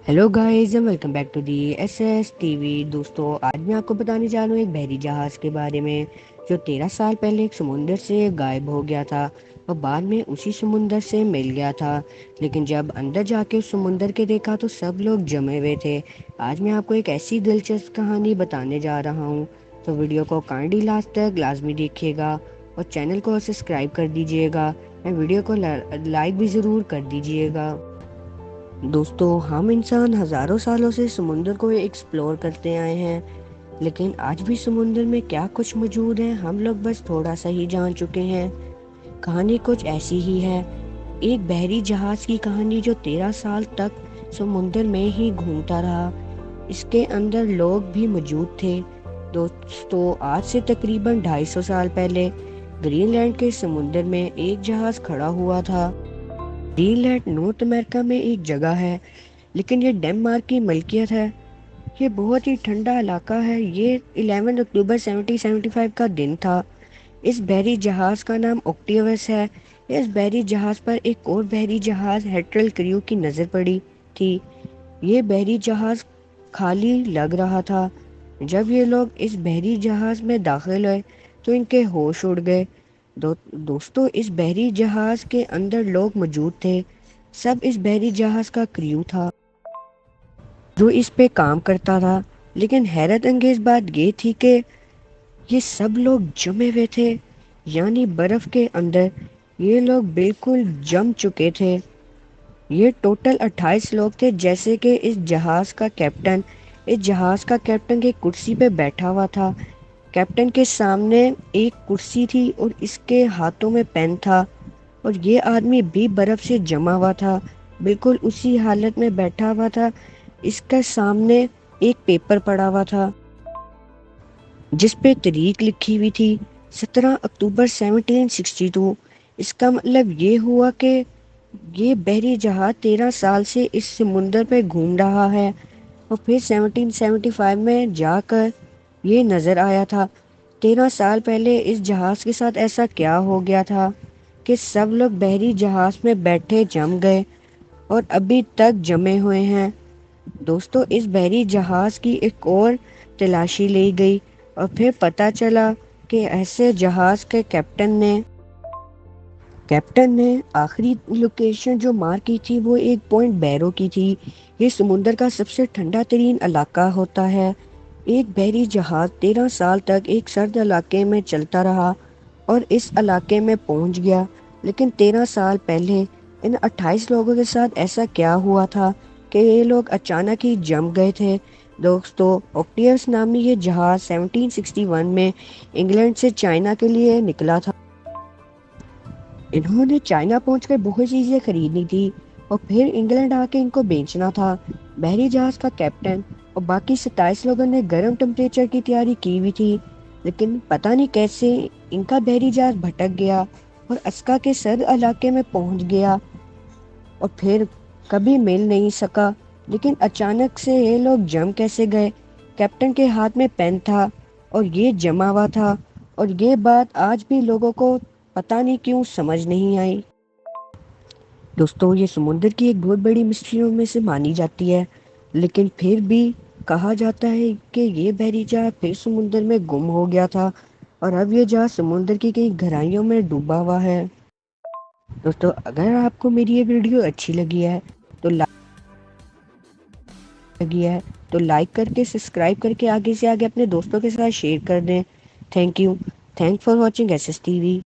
Hello guys and welcome back to the SS TV. दोस्तों, आज मैं आपको बताने जा रहा हूँ एक बहरी जहाज़ के बारे में जो 13 साल पहले एक समुंदर से गायब हो गया था और बाद में उसी समुंदर से मिल गया था। लेकिन जब अंदर जाके उस समुंदर के देखा तो सब लोग जमे हुए थे। आज मैं आपको एक ऐसी दिलचस्प कहानी बताने जा रहा हूँ, तो वीडियो को काइंडली लास्ट तक लाजमी देखिएगा और चैनल को सब्सक्राइब कर दीजिएगा और वीडियो को लाइक भी ज़रूर कर दीजिएगा। दोस्तों, हम इंसान हजारों सालों से समुद्र को एक्सप्लोर करते आए हैं, लेकिन आज भी समुद्र में क्या कुछ मौजूद है हम लोग बस थोड़ा सा ही जान चुके हैं। कहानी कुछ ऐसी ही है, एक बहरी जहाज की कहानी जो 13 साल तक समुद्र में ही घूमता रहा। इसके अंदर लोग भी मौजूद थे। दोस्तों, आज से तकरीबन 250 साल पहले ग्रीनलैंड के समुद्र में एक जहाज खड़ा हुआ था। ग्रीनलैंड नॉर्थ अमेरिका में एक जगह है, लेकिन ये डेनमार्क की मलकियत है। ये बहुत ही ठंडा इलाका है। ये 11 अक्टूबर 1775 का दिन था। इस बहरी जहाज का नाम ऑक्टेवियस है। इस बहरी जहाज पर एक और बहरी जहाज हेट्रल क्रू की नजर पड़ी थी। ये बहरी जहाज खाली लग रहा था। जब ये लोग इस बहरी जहाज में दाखिल हुए तो इनके होश उड़ गए। दोस्तों, इस बहरी जहाज के अंदर लोग मौजूद थे। सब इस बहरी जहाज का क्रू था जो इस पे काम करता था। लेकिन हैरत अंगेज बात ये थी कि ये सब लोग जमे हुए थे, यानी बर्फ के अंदर। ये लोग बिल्कुल जम चुके थे। ये टोटल 28 लोग थे। जैसे कि इस जहाज का कैप्टन की कुर्सी पे बैठा हुआ था। कैप्टन के सामने एक कुर्सी थी और इसके हाथों में पेन था, और ये आदमी भी बर्फ से जमा हुआ था, बिल्कुल उसी हालत में बैठा हुआ था। इसके सामने एक पेपर पड़ा हुआ था जिस पे तारीख लिखी हुई थी 17 अक्टूबर 1762। इसका मतलब ये हुआ कि ये बहरी जहाज 13 साल से इस समुंदर पे घूम रहा है और फिर 1775 में जाकर ये नजर आया था। 13 साल पहले इस जहाज के साथ ऐसा क्या हो गया था कि सब लोग बहरी जहाज में बैठे जम गए और अभी तक जमे हुए हैं। दोस्तों, इस बहरी जहाज की एक और तलाशी ली गई और फिर पता चला कि ऐसे जहाज के कैप्टन ने आखिरी लोकेशन जो मार की थी वो एक पॉइंट बैरो की थी। ये समुंदर का सबसे ठंडा तरीन इलाका होता है। एक बहरी जहाज 13 साल तक एक सर्द इलाके में चलता रहा और इस इलाके में पहुंच गया। लेकिन 13 साल पहले इन 28 लोगों के साथ ऐसा क्या हुआ था कि ये लोग अचानक ही जम गए थे। दोस्तों, ऑक्टियस नामी ये जहाज 1761 में इंग्लैंड से चाइना के लिए निकला था। इन्होंने चाइना पहुंचकर बहुत चीजें खरीदनी थी और फिर इंग्लैंड आके इनको बेचना था। बहरी जहाज का कैप्टन और बाकी 27 लोगों ने गर्म टेम्परेचर की तैयारी की हुई थी, लेकिन पता नहीं कैसे इनका बहरी जहाज भटक गया और अस्का के सर्द इलाके में पहुंच गया और फिर कभी मिल नहीं सका। लेकिन अचानक से ये लोग जम कैसे गए? कैप्टन के हाथ में पेन था और ये जमा हुआ था, और ये बात आज भी लोगों को पता नहीं क्यों समझ नहीं आई। दोस्तों, ये समुद्र की एक बहुत बड़ी मिस्ट्रियों में से मानी जाती है, लेकिन फिर भी कहा जाता है कि ये बहरी जहाज फिर समुद्र में गुम हो गया था और अब ये जहाज समुद्र की कई गहराइयों में डूबा हुआ है। दोस्तों, अगर आपको मेरी ये वीडियो अच्छी तो लगी है तो लाइक करके सब्सक्राइब करके आगे से आगे अपने दोस्तों के साथ शेयर कर दें। Thank you. Thank for watching SS TV.